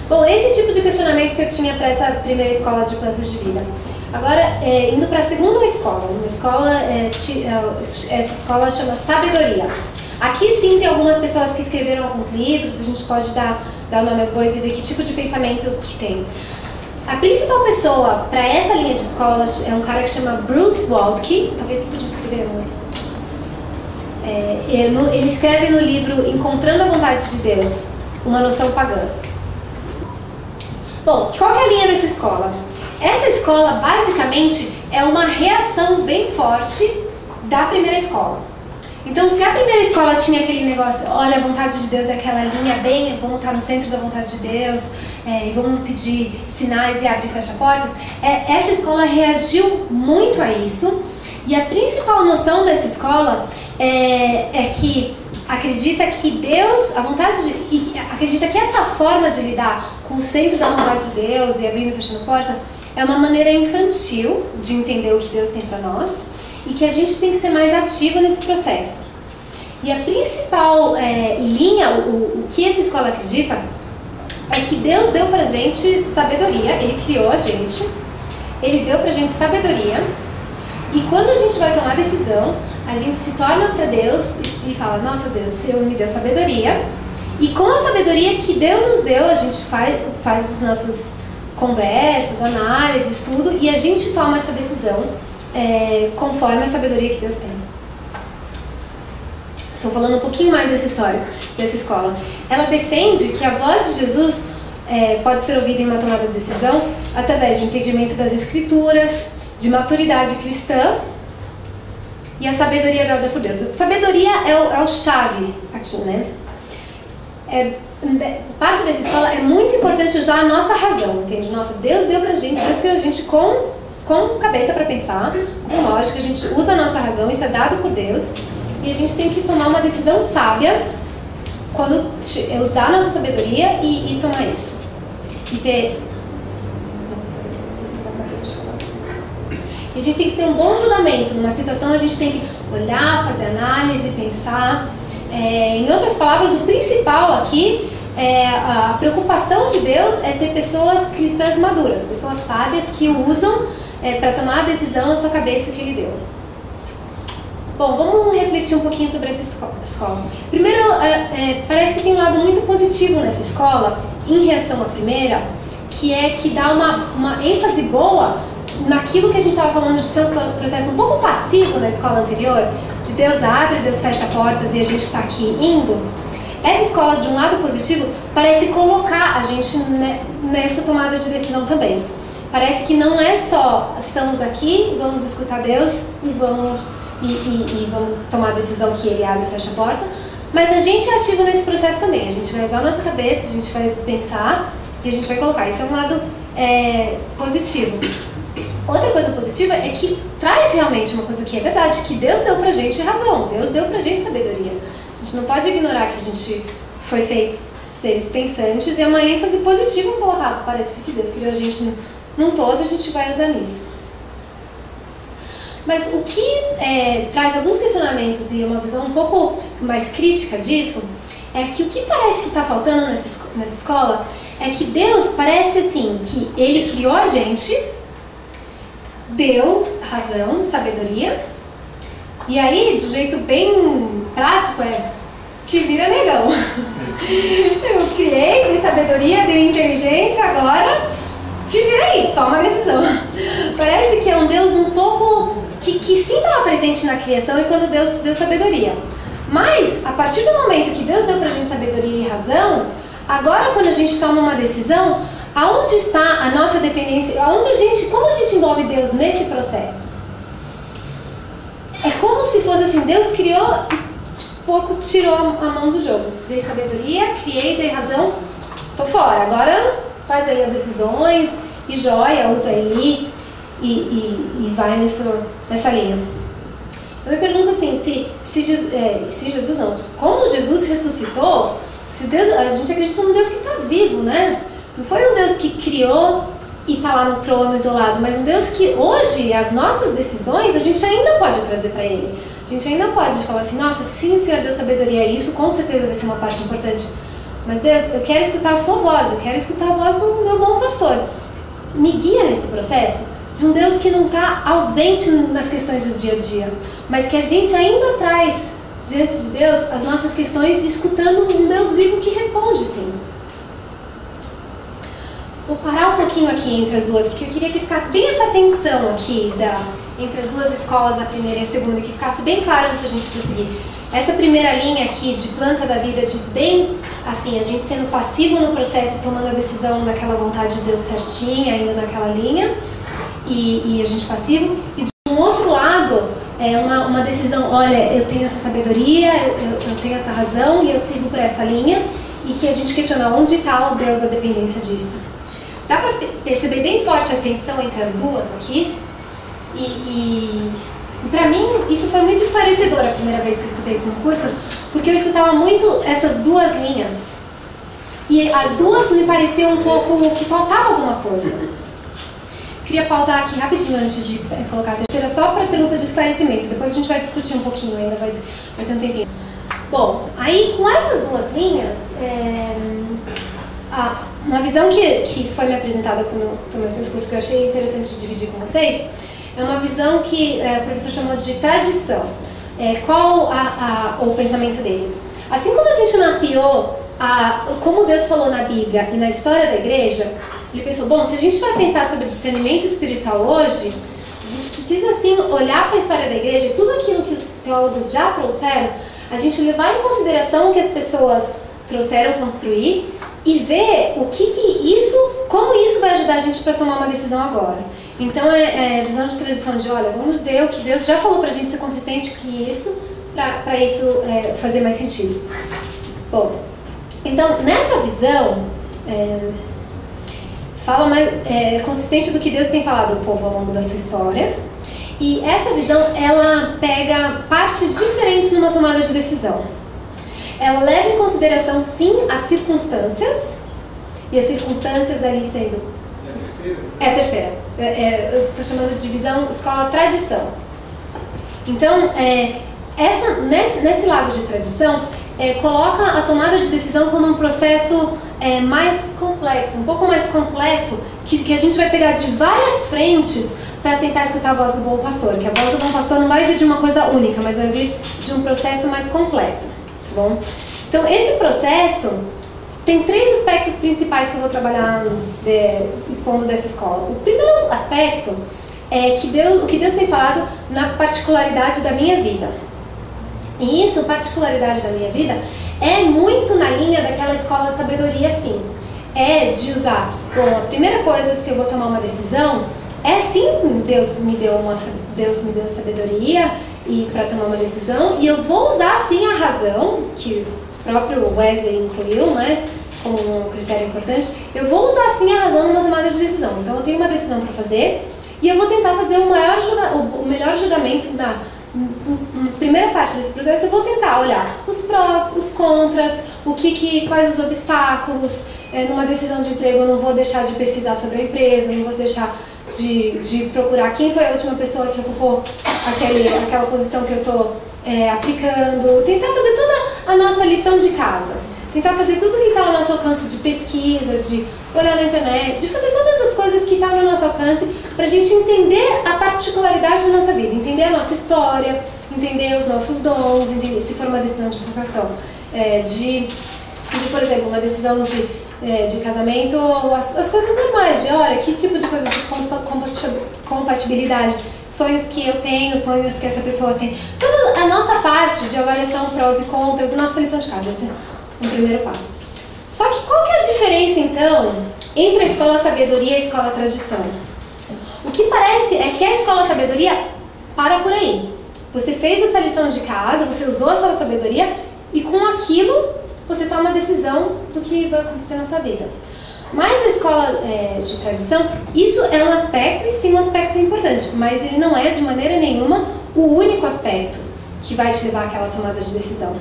Bom, esse tipo de questionamento que eu tinha para essa primeira escola de plantas de vida. Agora, indo para a segunda escola. Essa escola chama Sabedoria. Aqui sim tem algumas pessoas que escreveram alguns livros, a gente pode dar o nome às bois e ver que tipo de pensamento que tem. A principal pessoa para essa linha de escolas é um cara que chama Bruce Waltke. Talvez você podia escrever, não é? Ele escreve no livro Encontrando a Vontade de Deus, uma noção pagã. Bom, qual que é a linha dessa escola? Essa escola, basicamente, é uma reação bem forte da primeira escola. Então, se a primeira escola tinha aquele negócio, olha, a vontade de Deus é aquela linha bem, vamos estar no centro da vontade de Deus, e vamos pedir sinais e abre e fecha portas, essa escola reagiu muito a isso, e a principal noção dessa escola é que acredita que Deus, acredita que essa forma de lidar com o centro da vontade de Deus e abrindo e fechando porta é uma maneira infantil de entender o que Deus tem para nós e que a gente tem que ser mais ativo nesse processo. E a principal linha, o que essa escola acredita, é que Deus deu pra gente sabedoria, Ele criou a gente, Ele deu pra gente sabedoria, e quando a gente vai tomar decisão, a gente se torna para Deus e fala, nossa Deus, o Senhor me deu sabedoria, e com a sabedoria que Deus nos deu, a gente faz as nossas conversas, análises, tudo, e a gente toma essa decisão conforme a sabedoria que Deus tem. Estou falando um pouquinho mais dessa história, dessa escola. Ela defende que a voz de Jesus pode ser ouvida em uma tomada de decisão através de entendimento das Escrituras, de maturidade cristã e a sabedoria dada por Deus. A sabedoria é o chave aqui, né? Parte dessa escola é muito importante usar a nossa razão, entende? Nossa, Deus deu pra gente, Deus criou a gente com cabeça para pensar, com lógica, a gente usa a nossa razão, isso é dado por Deus, e a gente tem que tomar uma decisão sábia quando usar a nossa sabedoria e tomar isso. E ter... E a gente tem que ter um bom julgamento. Numa situação a gente tem que olhar, fazer análise, pensar. Em outras palavras, o principal aqui a preocupação de Deus é ter pessoas cristãs maduras, pessoas sábias que usam para tomar a decisão a sua cabeça que Ele deu. Bom, vamos refletir um pouquinho sobre essa escola. Primeiro, parece que tem um lado muito positivo nessa escola, em reação à primeira, que é que dá uma ênfase boa naquilo que a gente estava falando de ser um processo um pouco passivo na escola anterior, de Deus abre, Deus fecha portas e a gente está aqui indo. Essa escola, de um lado positivo, parece colocar a gente nessa tomada de decisão também. Parece que não é só estamos aqui, vamos escutar Deus e vamos tomar a decisão que Ele abre e fecha a porta, mas a gente é ativo nesse processo também. A gente vai usar a nossa cabeça, a gente vai pensar e a gente vai colocar. Isso é um lado positivo. Outra coisa positiva é que traz realmente uma coisa que é verdade, que Deus deu pra gente razão, Deus deu pra gente sabedoria. A gente não pode ignorar que a gente foi feito seres pensantes, e é uma ênfase positiva colocar. Parece que se Deus criou a gente num todo, a gente vai usar nisso. Mas o que traz alguns questionamentos e uma visão um pouco mais crítica disso, é que o que parece que está faltando nessa escola é que Deus parece assim, que Ele criou a gente, deu razão, sabedoria, e aí, de um jeito bem prático, te vira negão. Eu criei, dei sabedoria, dei inteligência, agora te vira aí, toma a decisão. Parece que é um Deus um pouco que sim estava presente na criação e quando Deus deu sabedoria. Mas, a partir do momento que Deus deu pra gente sabedoria e razão, agora quando a gente toma uma decisão, aonde está a nossa dependência? Como a gente envolve Deus nesse processo? É como se fosse assim, Deus criou, pouco tirou a mão do jogo. Dei sabedoria, criei, dei razão, tô fora. Agora faz aí as decisões, e joia, usa aí, e vai nessa linha. Eu me pergunto assim, se Jesus não, como Jesus ressuscitou, se Deus, a gente acredita num Deus que está vivo, né? Não foi um Deus que criou e está lá no trono isolado, mas um Deus que hoje, as nossas decisões, a gente ainda pode trazer para Ele. A gente ainda pode falar assim, nossa, sim, o Senhor deu sabedoria a isso, com certeza vai ser uma parte importante Mas Deus, eu quero escutar a sua voz, eu quero escutar a voz do meu bom pastor. Me guia nesse processo de um Deus que não está ausente nas questões do dia a dia, mas que a gente ainda traz diante de Deus as nossas questões, escutando um Deus vivo que responde, sim. Vou parar um pouquinho aqui entre as duas, porque eu queria que ficasse bem essa tensão aqui entre as duas escolas, a primeira e a segunda, que ficasse bem claro antes da gente prosseguir. Essa primeira linha aqui de planta da vida, de bem, assim, a gente sendo passivo no processo e tomando a decisão daquela vontade de Deus certinha, ainda naquela linha, e a gente passivo. E de um outro lado, é uma decisão, olha, eu tenho essa sabedoria, eu tenho essa razão e eu sigo por essa linha, e que a gente questiona onde está o Deus da dependência disso. Dá para perceber bem forte a tensão entre as duas aqui? E para mim, isso foi muito esclarecedor a primeira vez que eu escutei isso no curso, porque eu escutava muito essas duas linhas. E as duas me pareciam um pouco que faltava alguma coisa. Queria pausar aqui rapidinho antes de colocar a terceira, só para perguntas de esclarecimento. Depois a gente vai discutir um pouquinho, ainda vai ter um tempinho. Bom, aí com essas duas linhas, uma visão que foi me apresentada quando eu tomei esse curso, que eu achei interessante dividir com vocês, é uma visão que o professor chamou de tradição. Qual o pensamento dele? Assim como a gente mapeou como Deus falou na Bíblia e na história da igreja, ele pensou, bom, se a gente vai pensar sobre discernimento espiritual hoje, a gente precisa assim olhar para a história da igreja e tudo aquilo que os teólogos já trouxeram, a gente levar em consideração o que as pessoas trouxeram construir e ver como isso vai ajudar a gente para tomar uma decisão agora. Então visão de transição de, olha, vamos ver o que Deus já falou para a gente ser consistente com isso, para isso fazer mais sentido. Bom, então nessa visão, fala mais consistente do que Deus tem falado ao povo ao longo da sua história. E essa visão, ela pega partes diferentes numa tomada de decisão. Ela leva em consideração, sim, as circunstâncias, e as circunstâncias ali sendo... É a terceira. Eu estou chamando de visão escola tradição. Então, nesse lado de tradição, coloca a tomada de decisão como um processo mais complexo, um pouco mais completo, que a gente vai pegar de várias frentes para tentar escutar a voz do bom pastor. Que a voz do bom pastor não vai vir de uma coisa única, mas vai vir de um processo mais completo. Tá bom? Então, esse processo tem 3 aspectos principais que eu vou trabalhar expondo dessa escola. O primeiro aspecto é o que Deus tem falado na particularidade da minha vida. E isso, particularidade da minha vida, é muito na linha daquela escola de sabedoria, sim. É de usar, bom, a primeira coisa, se eu vou tomar uma decisão, sim, Deus me deu sabedoria para tomar uma decisão, e eu vou usar, sim, a razão, que o próprio Wesley incluiu, né, como um critério importante. Eu vou usar, sim, a razão numa tomada de decisão. Então, eu tenho uma decisão para fazer, e eu vou tentar fazer o melhor julgamento na primeira parte desse processo. Eu vou tentar olhar os prós, os contras, quais os obstáculos. Numa decisão de emprego, eu não vou deixar de pesquisar sobre a empresa, não vou deixar de procurar quem foi a última pessoa que ocupou aquela posição que eu estou aplicando. Tentar fazer toda a nossa lição de casa. Tentar fazer tudo que está ao nosso alcance de pesquisa, de olhar na internet, de fazer todas as coisas que estão no nosso alcance para a gente entender a particularidade da nossa vida, entender a nossa história, entender os nossos dons, entender se for uma decisão de vocação, por exemplo, uma decisão de casamento, as coisas normais, de olha, que tipo de coisa de compatibilidade, sonhos que eu tenho, sonhos que essa pessoa tem, toda a nossa parte de avaliação prós e contras, a nossa lição de casa, esse é um primeiro passo. Só que qual que é a diferença, então, entre a escola sabedoria e a escola tradição? O que parece é que a escola sabedoria para por aí. Você fez essa lição de casa, você usou a sua sabedoria e com aquilo você toma uma decisão do que vai acontecer na sua vida. Mas a escola de tradição, isso é um aspecto, e sim um aspecto importante, mas ele não é de maneira nenhuma o único aspecto que vai te levar àquela tomada de decisão.